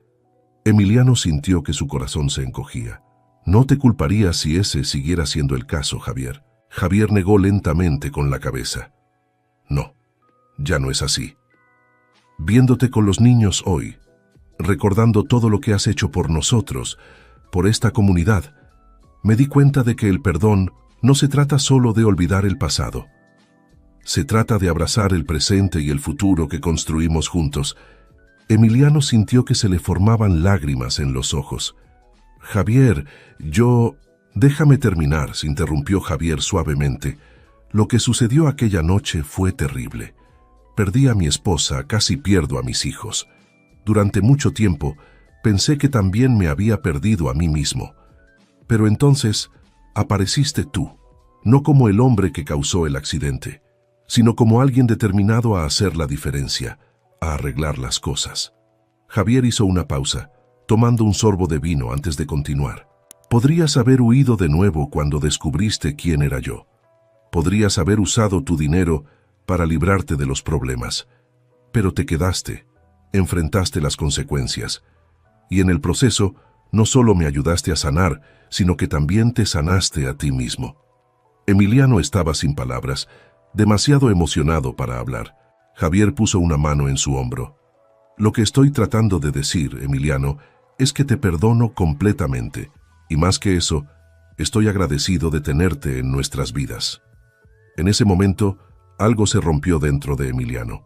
Emiliano sintió que su corazón se encogía. «No te culparía si ese siguiera siendo el caso, Javier». Javier negó lentamente con la cabeza. «No, ya no es así. Viéndote con los niños hoy, recordando todo lo que has hecho por nosotros, por esta comunidad, me di cuenta de que el perdón no se trata solo de olvidar el pasado. Se trata de abrazar el presente y el futuro que construimos juntos». Emiliano sintió que se le formaban lágrimas en los ojos. Javier, Déjame terminar, se interrumpió Javier suavemente. Lo que sucedió aquella noche fue terrible. Perdí a mi esposa, casi pierdo a mis hijos. Durante mucho tiempo pensé que también me había perdido a mí mismo. Pero entonces apareciste tú, no como el hombre que causó el accidente, sino como alguien determinado a hacer la diferencia, a arreglar las cosas. Javier hizo una pausa, tomando un sorbo de vino antes de continuar. Podrías haber huido de nuevo cuando descubriste quién era yo. Podrías haber usado tu dinero para librarte de los problemas. Pero te quedaste, enfrentaste las consecuencias. Y en el proceso, no solo me ayudaste a sanar, sino que también te sanaste a ti mismo. Emiliano estaba sin palabras, demasiado emocionado para hablar. Javier puso una mano en su hombro. Lo que estoy tratando de decir, Emiliano, es que te perdono completamente. Y más que eso, estoy agradecido de tenerte en nuestras vidas. En ese momento, algo se rompió dentro de Emiliano.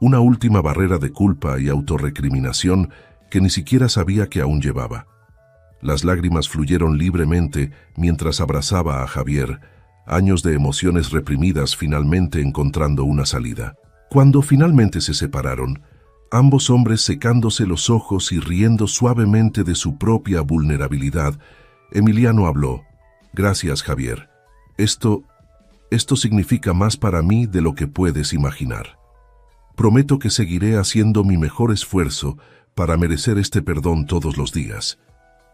Una última barrera de culpa y autorrecriminación que ni siquiera sabía que aún llevaba. Las lágrimas fluyeron libremente mientras abrazaba a Javier, años de emociones reprimidas finalmente encontrando una salida. Cuando finalmente se separaron, ambos hombres secándose los ojos y riendo suavemente de su propia vulnerabilidad, Emiliano habló. Gracias, Javier. Esto significa más para mí de lo que puedes imaginar. Prometo que seguiré haciendo mi mejor esfuerzo para merecer este perdón todos los días.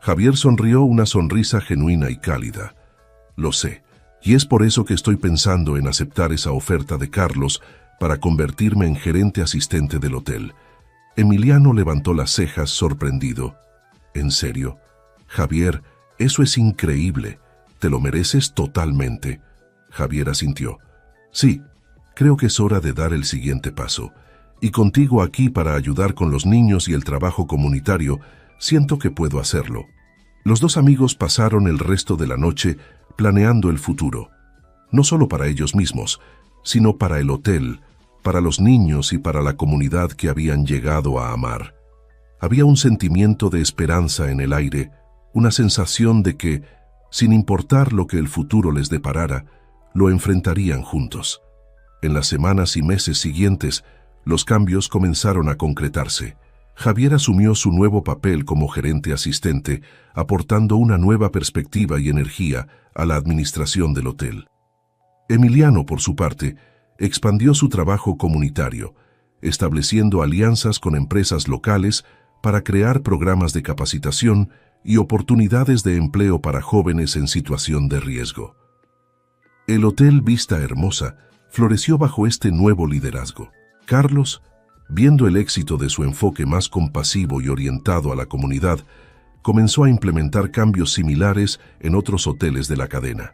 Javier sonrió una sonrisa genuina y cálida. Lo sé, y es por eso que estoy pensando en aceptar esa oferta de Carlos para convertirme en gerente asistente del hotel. Emiliano levantó las cejas sorprendido. ¿En serio? Javier, eso es increíble. Te lo mereces totalmente. Javier asintió. Sí, creo que es hora de dar el siguiente paso. Y contigo aquí para ayudar con los niños y el trabajo comunitario, siento que puedo hacerlo. Los dos amigos pasaron el resto de la noche planeando el futuro. No solo para ellos mismos, sino para el hotel, para los niños y para la comunidad que habían llegado a amar. Había un sentimiento de esperanza en el aire, una sensación de que, sin importar lo que el futuro les deparara, lo enfrentarían juntos. En las semanas y meses siguientes, los cambios comenzaron a concretarse. Javier asumió su nuevo papel como gerente asistente, aportando una nueva perspectiva y energía a la administración del hotel. Emiliano, por su parte, expandió su trabajo comunitario, estableciendo alianzas con empresas locales para crear programas de capacitación y oportunidades de empleo para jóvenes en situación de riesgo. El Hotel Vista Hermosa floreció bajo este nuevo liderazgo. Carlos, viendo el éxito de su enfoque más compasivo y orientado a la comunidad, comenzó a implementar cambios similares en otros hoteles de la cadena.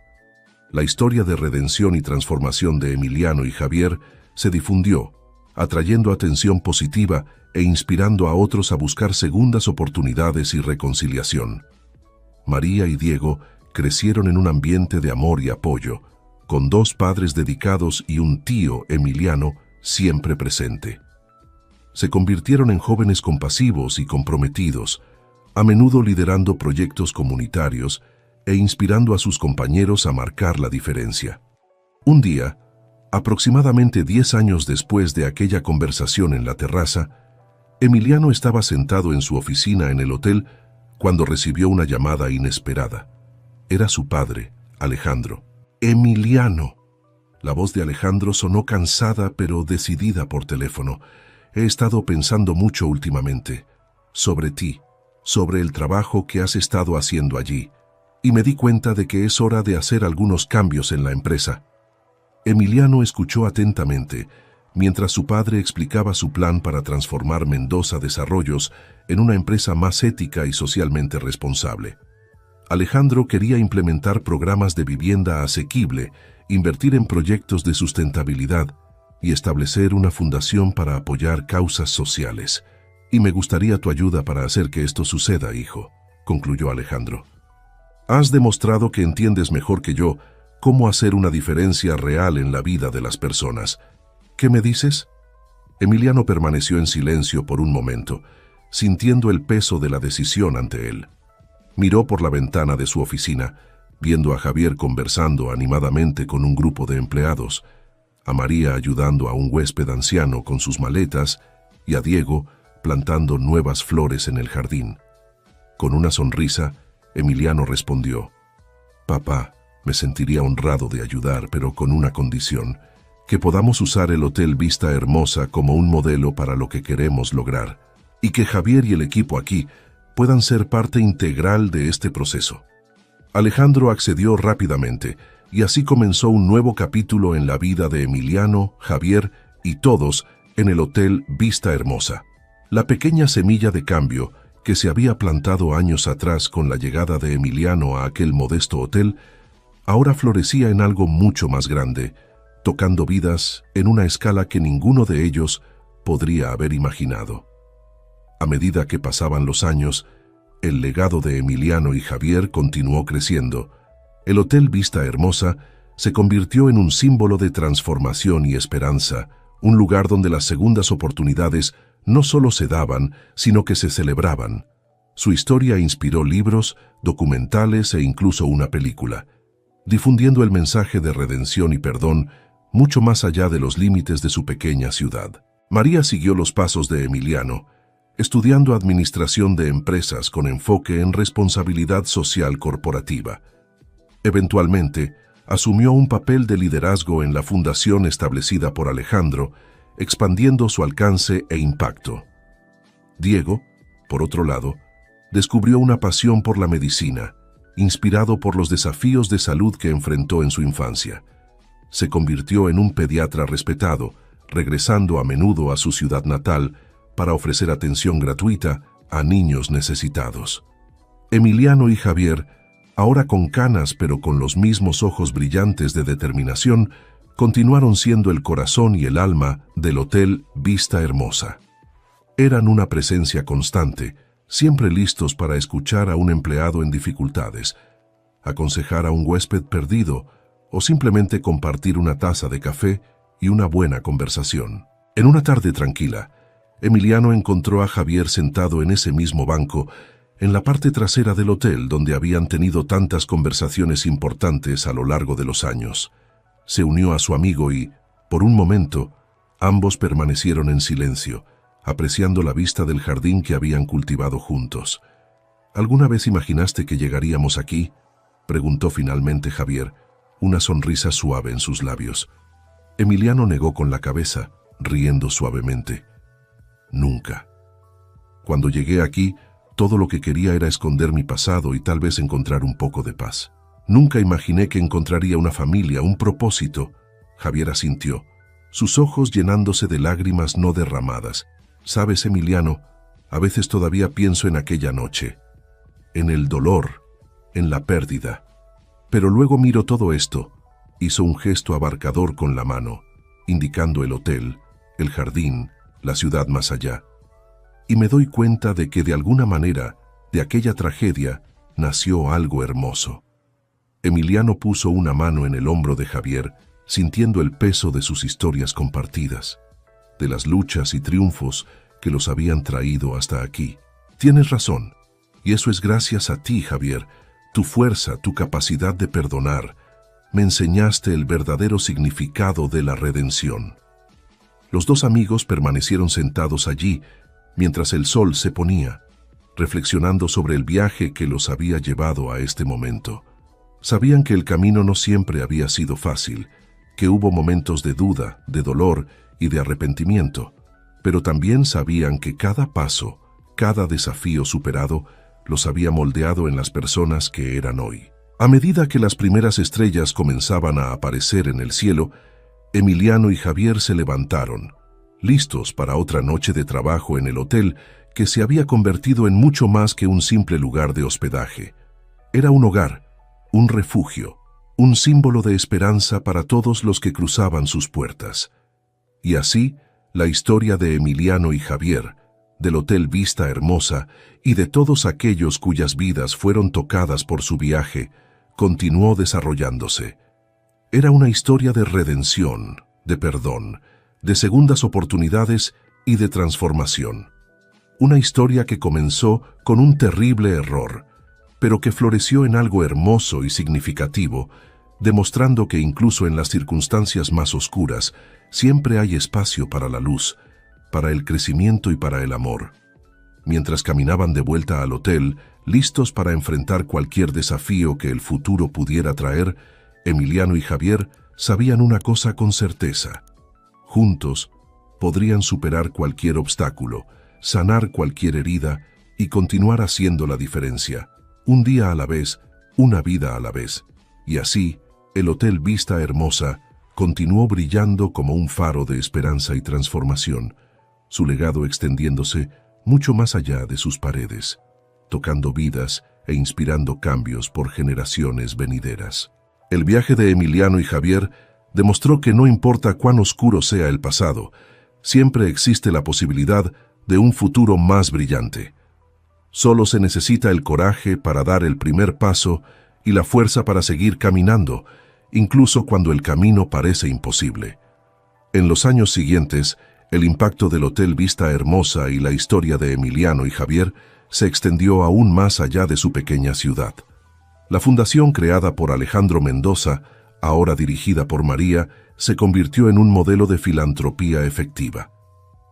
La historia de redención y transformación de Emiliano y Javier se difundió, atrayendo atención positiva e inspirando a otros a buscar segundas oportunidades y reconciliación. María y Diego crecieron en un ambiente de amor y apoyo, con dos padres dedicados y un tío, Emiliano, siempre presente. Se convirtieron en jóvenes compasivos y comprometidos, a menudo liderando proyectos comunitarios e inspirando a sus compañeros a marcar la diferencia. Un día, aproximadamente 10 años después de aquella conversación en la terraza, Emiliano estaba sentado en su oficina en el hotel cuando recibió una llamada inesperada. Era su padre, Alejandro. ¡Emiliano! La voz de Alejandro sonó cansada pero decidida por teléfono. He estado pensando mucho últimamente sobre ti, sobre el trabajo que has estado haciendo allí, y me di cuenta de que es hora de hacer algunos cambios en la empresa. Emiliano escuchó atentamente, mientras su padre explicaba su plan para transformar Mendoza Desarrollos en una empresa más ética y socialmente responsable. Alejandro quería implementar programas de vivienda asequible, invertir en proyectos de sustentabilidad y establecer una fundación para apoyar causas sociales. Y me gustaría tu ayuda para hacer que esto suceda, hijo, concluyó Alejandro. Has demostrado que entiendes mejor que yo cómo hacer una diferencia real en la vida de las personas. ¿Qué me dices? Emiliano permaneció en silencio por un momento, sintiendo el peso de la decisión ante él. Miró por la ventana de su oficina, viendo a Javier conversando animadamente con un grupo de empleados, a María ayudando a un huésped anciano con sus maletas y a Diego plantando nuevas flores en el jardín. Con una sonrisa, Emiliano respondió: «Papá, me sentiría honrado de ayudar, pero con una condición, que podamos usar el Hotel Vista Hermosa como un modelo para lo que queremos lograr, y que Javier y el equipo aquí puedan ser parte integral de este proceso». Alejandro accedió rápidamente, y así comenzó un nuevo capítulo en la vida de Emiliano, Javier y todos en el Hotel Vista Hermosa. La pequeña semilla de cambio que se había plantado años atrás con la llegada de Emiliano a aquel modesto hotel, ahora florecía en algo mucho más grande, tocando vidas en una escala que ninguno de ellos podría haber imaginado. A medida que pasaban los años, el legado de Emiliano y Javier continuó creciendo. El Hotel Vista Hermosa se convirtió en un símbolo de transformación y esperanza, un lugar donde las segundas oportunidades no solo se daban, sino que se celebraban. Su historia inspiró libros, documentales e incluso una película, difundiendo el mensaje de redención y perdón mucho más allá de los límites de su pequeña ciudad. María siguió los pasos de Emiliano, estudiando administración de empresas con enfoque en responsabilidad social corporativa. Eventualmente, asumió un papel de liderazgo en la fundación establecida por Alejandro, expandiendo su alcance e impacto. Diego, por otro lado, descubrió una pasión por la medicina, inspirado por los desafíos de salud que enfrentó en su infancia. Se convirtió en un pediatra respetado, regresando a menudo a su ciudad natal para ofrecer atención gratuita a niños necesitados. Emiliano y Javier, ahora con canas pero con los mismos ojos brillantes de determinación, continuaron siendo el corazón y el alma del Hotel Vista Hermosa. Eran una presencia constante, siempre listos para escuchar a un empleado en dificultades, aconsejar a un huésped perdido o simplemente compartir una taza de café y una buena conversación. En una tarde tranquila, Emiliano encontró a Javier sentado en ese mismo banco, en la parte trasera del hotel donde habían tenido tantas conversaciones importantes a lo largo de los años. Se unió a su amigo y, por un momento, ambos permanecieron en silencio, apreciando la vista del jardín que habían cultivado juntos. ¿Alguna vez imaginaste que llegaríamos aquí?, preguntó finalmente Javier, una sonrisa suave en sus labios. Emiliano negó con la cabeza, riendo suavemente. Nunca. Cuando llegué aquí, todo lo que quería era esconder mi pasado y tal vez encontrar un poco de paz. Nunca imaginé que encontraría una familia, un propósito. Javier asintió, sus ojos llenándose de lágrimas no derramadas. Sabes, Emiliano, a veces todavía pienso en aquella noche, en el dolor, en la pérdida. Pero luego miro todo esto. Hizo un gesto abarcador con la mano, indicando el hotel, el jardín, la ciudad más allá. Y me doy cuenta de que de alguna manera, de aquella tragedia, nació algo hermoso. Emiliano puso una mano en el hombro de Javier, sintiendo el peso de sus historias compartidas, de las luchas y triunfos que los habían traído hasta aquí. Tienes razón, y eso es gracias a ti, Javier, tu fuerza, tu capacidad de perdonar. Me enseñaste el verdadero significado de la redención. Los dos amigos permanecieron sentados allí, mientras el sol se ponía, reflexionando sobre el viaje que los había llevado a este momento. Sabían que el camino no siempre había sido fácil, que hubo momentos de duda, de dolor y de arrepentimiento, pero también sabían que cada paso, cada desafío superado, los había moldeado en las personas que eran hoy. A medida que las primeras estrellas comenzaban a aparecer en el cielo, Emiliano y Javier se levantaron, listos para otra noche de trabajo en el hotel que se había convertido en mucho más que un simple lugar de hospedaje. Era un hogar, un refugio, un símbolo de esperanza para todos los que cruzaban sus puertas. Y así, la historia de Emiliano y Javier, del Hotel Vista Hermosa y de todos aquellos cuyas vidas fueron tocadas por su viaje, continuó desarrollándose. Era una historia de redención, de perdón, de segundas oportunidades y de transformación. Una historia que comenzó con un terrible error, pero que floreció en algo hermoso y significativo, demostrando que incluso en las circunstancias más oscuras siempre hay espacio para la luz, para el crecimiento y para el amor. Mientras caminaban de vuelta al hotel, listos para enfrentar cualquier desafío que el futuro pudiera traer, Emiliano y Javier sabían una cosa con certeza. Juntos podrían superar cualquier obstáculo, sanar cualquier herida y continuar haciendo la diferencia, un día a la vez, una vida a la vez. Y así, el Hotel Vista Hermosa continuó brillando como un faro de esperanza y transformación, su legado extendiéndose mucho más allá de sus paredes, tocando vidas e inspirando cambios por generaciones venideras. El viaje de Emiliano y Javier demostró que no importa cuán oscuro sea el pasado, siempre existe la posibilidad de un futuro más brillante. Solo se necesita el coraje para dar el primer paso y la fuerza para seguir caminando, incluso cuando el camino parece imposible. En los años siguientes, el impacto del Hotel Vista Hermosa y la historia de Emiliano y Javier se extendió aún más allá de su pequeña ciudad. La fundación creada por Alejandro Mendoza, ahora dirigida por María, se convirtió en un modelo de filantropía efectiva,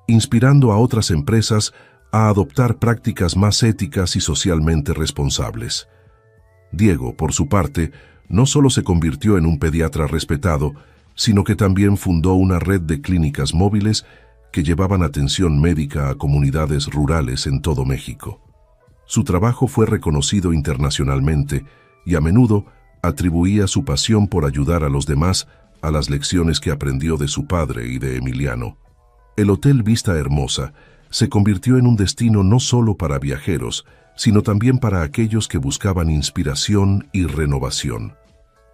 inspirando a otras empresas a adoptar prácticas más éticas y socialmente responsables. Diego, por su parte, no solo se convirtió en un pediatra respetado, sino que también fundó una red de clínicas móviles que llevaban atención médica a comunidades rurales en todo México. Su trabajo fue reconocido internacionalmente y a menudo atribuía su pasión por ayudar a los demás a las lecciones que aprendió de su padre y de Emiliano. El Hotel Vista Hermosa se convirtió en un destino no solo para viajeros, sino también para aquellos que buscaban inspiración y renovación.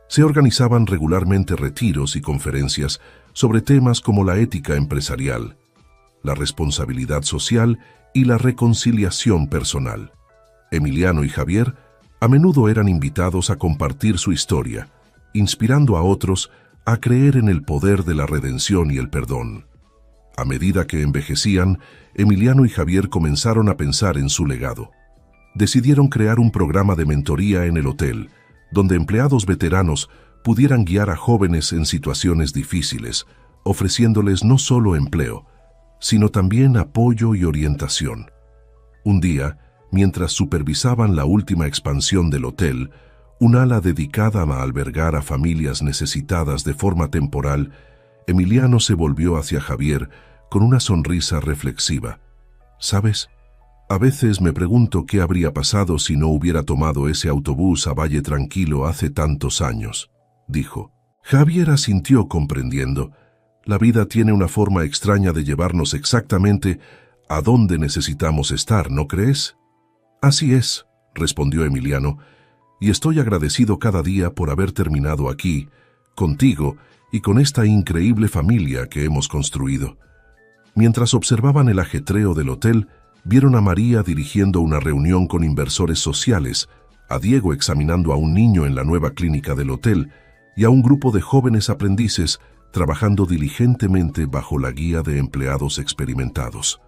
Se organizaban regularmente retiros y conferencias sobre temas como la ética empresarial, la responsabilidad social y la reconciliación personal. Emiliano y Javier a menudo eran invitados a compartir su historia, inspirando a otros a creer en el poder de la redención y el perdón. A medida que envejecían, Emiliano y Javier comenzaron a pensar en su legado. Decidieron crear un programa de mentoría en el hotel, donde empleados veteranos pudieran guiar a jóvenes en situaciones difíciles, ofreciéndoles no solo empleo, sino también apoyo y orientación. Un día, mientras supervisaban la última expansión del hotel, un ala dedicada a albergar a familias necesitadas de forma temporal, Emiliano se volvió hacia Javier con una sonrisa reflexiva. ¿Sabes? A veces me pregunto qué habría pasado si no hubiera tomado ese autobús a Valle Tranquilo hace tantos años, dijo. Javier asintió comprendiendo. La vida tiene una forma extraña de llevarnos exactamente a donde necesitamos estar, ¿no crees? Así es, respondió Emiliano, y estoy agradecido cada día por haber terminado aquí, contigo y con esta increíble familia que hemos construido. Mientras observaban el ajetreo del hotel, vieron a María dirigiendo una reunión con inversores sociales, a Diego examinando a un niño en la nueva clínica del hotel y a un grupo de jóvenes aprendices trabajando diligentemente bajo la guía de empleados experimentados.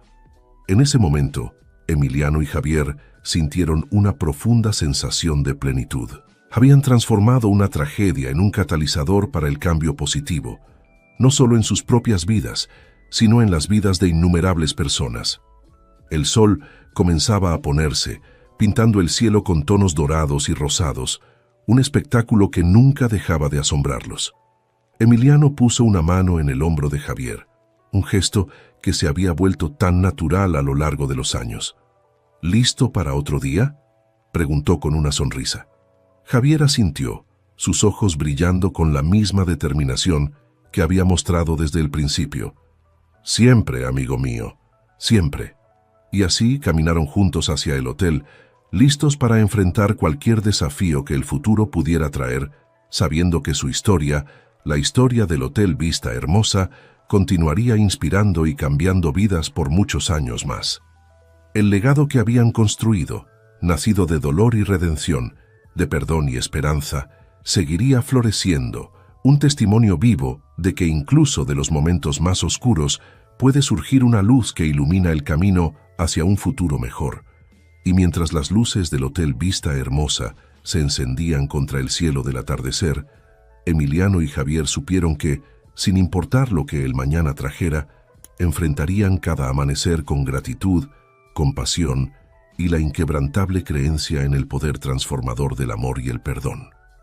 En ese momento, Emiliano y Javier sintieron una profunda sensación de plenitud. Habían transformado una tragedia en un catalizador para el cambio positivo, no solo en sus propias vidas, sino en las vidas de innumerables personas. El sol comenzaba a ponerse, pintando el cielo con tonos dorados y rosados, un espectáculo que nunca dejaba de asombrarlos. Emiliano puso una mano en el hombro de Javier, un gesto que se había vuelto tan natural a lo largo de los años. ¿Listo para otro día?, preguntó con una sonrisa. Javier asintió, sus ojos brillando con la misma determinación que había mostrado desde el principio. Siempre, amigo mío, siempre. Y así caminaron juntos hacia el hotel, listos para enfrentar cualquier desafío que el futuro pudiera traer, sabiendo que su historia, la historia del Hotel Vista Hermosa, continuaría inspirando y cambiando vidas por muchos años más. El legado que habían construido, nacido de dolor y redención, de perdón y esperanza, seguiría floreciendo, un testimonio vivo de que incluso de los momentos más oscuros puede surgir una luz que ilumina el camino hacia un futuro mejor. Y mientras las luces del Hotel Vista Hermosa se encendían contra el cielo del atardecer, Emiliano y Javier supieron que, sin importar lo que el mañana trajera, enfrentarían cada amanecer con gratitud, compasión y la inquebrantable creencia en el poder transformador del amor y el perdón.